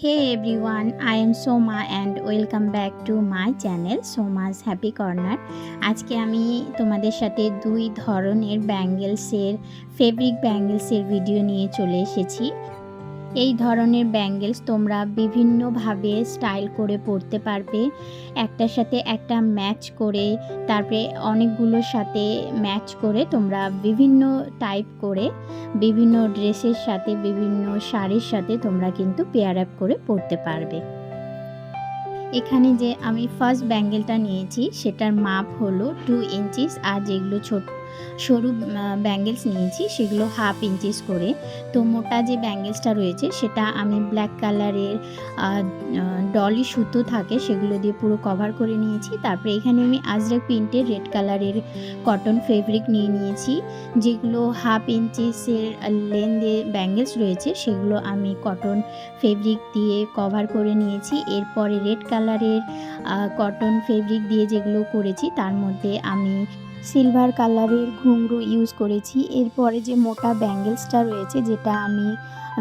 Hey everyone, I am Soma and welcome back to my channel Soma's Happy Corner. আজকে আমি তোমাদের সাথে দুই ধরনের ফেব্রিক ব্যাঙ্গেলসের ভিডিও নিয়ে চলে এসেছি। এই ধরনের ব্যাঙ্গেলস তোমরা বিভিন্নভাবে স্টাইল করে পরতে পারবে, একটার সাথে একটা ম্যাচ করে, তারপরে অনেকগুলোর সাথে ম্যাচ করে তোমরা বিভিন্ন টাইপ করে বিভিন্ন ড্রেসের সাথে বিভিন্ন শাড়ির সাথে তোমরা কিন্তু পেয়ার আপ করে পরতে পারবে। এখানে যে আমি ফার্স্ট ব্যাঙ্গেলটা নিয়েছি সেটার মাপ হলো 2 ইঞ্চিস, আর যেগুলো সরু ব্যাঙ্গেলস নিয়েছি সেগুলো 1/2 ইঞ্চিস করে। তো মোটা যে ব্যাঙ্গেলসটা রয়েছে সেটা আমি ব্ল্যাক কালারের ডলি সুতো থাকে সেগুলো দিয়ে পুরো কভার করে নিয়েছি। তারপরে এখানে আমি আজরাক প্রিন্টের রেড কালারের কটন ফেব্রিক নিয়ে নিয়েছি, যেগুলো 1/2 ইঞ্চিসের লেন্থে ব্যাঙ্গেলস রয়েছে সেগুলো আমি কটন ফেব্রিক দিয়ে কভার করে নিয়েছি। এরপরে রেড কালারের কটন ফেব্রিক দিয়ে যেগুলো করেছি তার মধ্যে আমি সিলভার কালারের ঘুঙরু ইউজ করেছি। এরপরে যে মোটা ব্যাঙ্গেলসটা রয়েছে যেটা আমি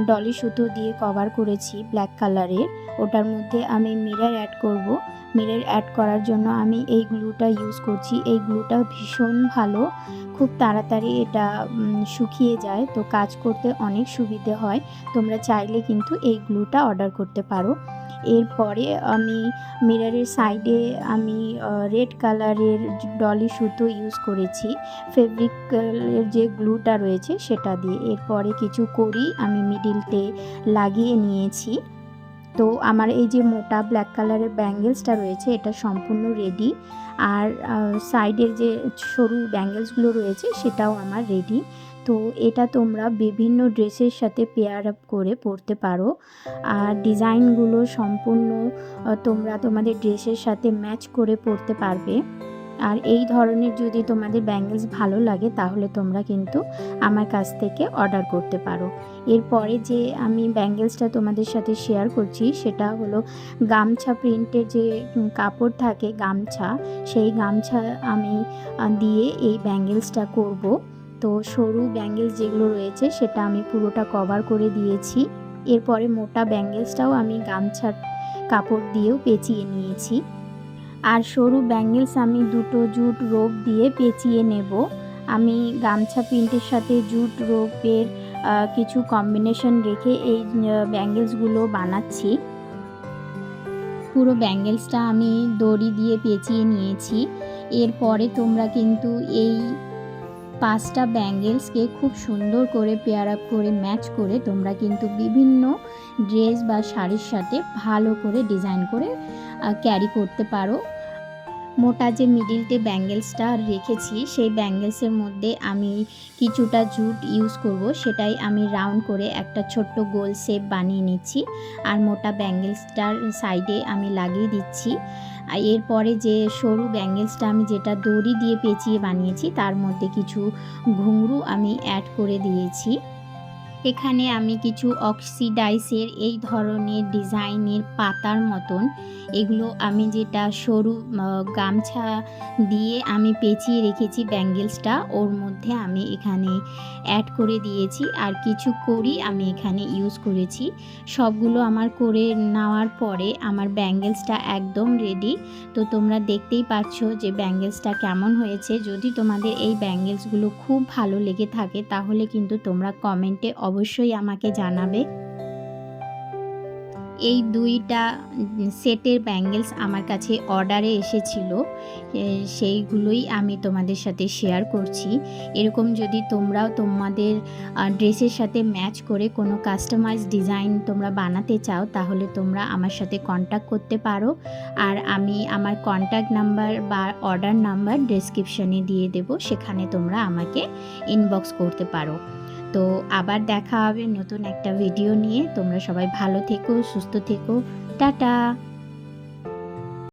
ডলি সুতো দিয়ে কভার করেছি ব্ল্যাক কালারের, ওটার মধ্যে আমি মিরর অ্যাড করব। মিরর অ্যাড করার জন্য আমি এই গ্লুটা ইউজ করছি। এই গ্লুটা ভীষণ ভালো, খুব তাড়াতাড়ি এটা শুকিয়ে যায়, তো কাজ করতে অনেক সুবিধে হয়। তোমরা চাইলে কিন্তু এই গ্লুটা অর্ডার করতে পারো। এরপরে আমি মিররের সাইডে আমি রেড কালারের ডলি সুতো ইউজ করেছি ফেব্রিকের যে গ্লুটা রয়েছে সেটা দিয়ে। এরপরে কিছু কড়ি আমি মিডিলতে লাগিয়ে নিয়েছি। তো আমার এই যে মোটা ব্ল্যাক কালারের ব্যাঙ্গেলসটা রয়েছে এটা সম্পূর্ণ রেডি, আর সাইডের যে সরু ব্যাঙ্গেলসগুলো রয়েছে সেটাও আমার রেডি। তো এটা তোমরা বিভিন্ন ড্রেসের সাথে পেয়ার আপ করে পরতে পারো, আর ডিজাইনগুলো সম্পূর্ণ তোমরা তোমাদের ড্রেসের সাথে ম্যাচ করে পরতে পারবে। আর এই ধরনের যদি তোমাদের ব্যাঙ্গেলস ভালো লাগে তাহলে তোমরা কিন্তু আমার কাছ থেকে অর্ডার করতে পারো। এরপরে যে আমি ব্যাঙ্গেলসটা তোমাদের সাথে শেয়ার করছি সেটা হলো গামছা প্রিন্টের যে কাপড় থাকে গামছা, সেই গামছা আমি দিয়ে এই ব্যাঙ্গেলসটা করব। তো সরু ব্যাঙ্গেলস যেগুলো রয়েছে সেটা আমি পুরোটা কভার করে দিয়েছি। এরপরে মোটা ব্যাঙ্গেলসটাও আমি গামছার কাপড় দিয়েও পেঁচিয়ে নিয়েছি, আর সরু ব্যাঙ্গেলস আমি দুটো জুট রোপ দিয়ে পেঁচিয়ে নেব। আমি গামছা প্রিন্টের সাথে জুট রোপের কিছু কম্বিনেশন রেখে এই ব্যাঙ্গেলসগুলো বানাচ্ছি। পুরো ব্যাঙ্গেলসটা আমি দড়ি দিয়ে পেঁচিয়ে নিয়েছি। এরপরে তোমরা কিন্তু এই 5টা ব্যাঙ্গেলসকে খুব সুন্দর করে পেয়ার আপ করে ম্যাচ করে তোমরা কিন্তু বিভিন্ন ড্রেস বা শাড়ির সাথে ভালো করে ডিজাইন করে ক্যারি করতে পারো। মোটা যে মিডিলতে ব্যাঙ্গেলসটা রেখেছি সেই ব্যাঙ্গেলসের মধ্যে আমি কিছুটা জুট ইউজ করব, সেটাই আমি রাউন্ড করে একটা ছোট্ট গোল শেপ বানিয়ে নিচ্ছি, আর মোটা ব্যাঙ্গেলসটার সাইডে আমি লাগিয়ে দিচ্ছি। এরপরে যে সরু ব্যাঙ্গেলসটা আমি যেটা দড়ি দিয়ে পেঁচিয়ে বানিয়েছি তার মধ্যে কিছু ঘুঙরু আমি অ্যাড করে দিয়েছি। এখানে আমি কিছু অক্সিডাইসের এই ধরনের ডিজাইনের পাতার মতন, এগুলো আমি যেটা সরু গামছা দিয়ে আমি পেঁচিয়ে রেখেছি ব্যাঙ্গেলসটা, ওর মধ্যে আমি এখানে অ্যাড করে দিয়েছি, আর কিছু কড়ি আমি এখানে ইউজ করেছি। সবগুলো আমার করে নেওয়ার পরে আমার ব্যাঙ্গেলসটা একদম রেডি। তো তোমরা দেখতেই পাচ্ছ যে ব্যাঙ্গেলসটা কেমন হয়েছে। যদি তোমাদের এই ব্যাঙ্গেলসগুলো খুব ভালো লেগে থাকে তাহলে কিন্তু তোমরা কমেন্টে অবশ্যই আমাকে জানাবে। এই 2টা সেটের ব্যাঙ্গেলস আমার কাছে অর্ডারে এসেছিল, সেইগুলোই আমি তোমাদের সাথে শেয়ার করছি। এরকম যদি তোমরাও তোমাদের ড্রেসের সাথে ম্যাচ করে কোনো কাস্টমাইজ ডিজাইন তোমরা বানাতে চাও তাহলে তোমরা আমার সাথে কন্ট্যাক্ট করতে পারো, আর আমি আমার কন্ট্যাক্ট নাম্বার বা অর্ডার নাম্বার ডেসক্রিপশনে দিয়ে দেব, সেখানে তোমরা আমাকে ইনবক্স করতে পারো। তো আবার দেখা হবে নতুন একটা ভিডিও নিয়ে। তোমরা সবাই ভালো থেকো, সুস্থ থেকো, টাটা।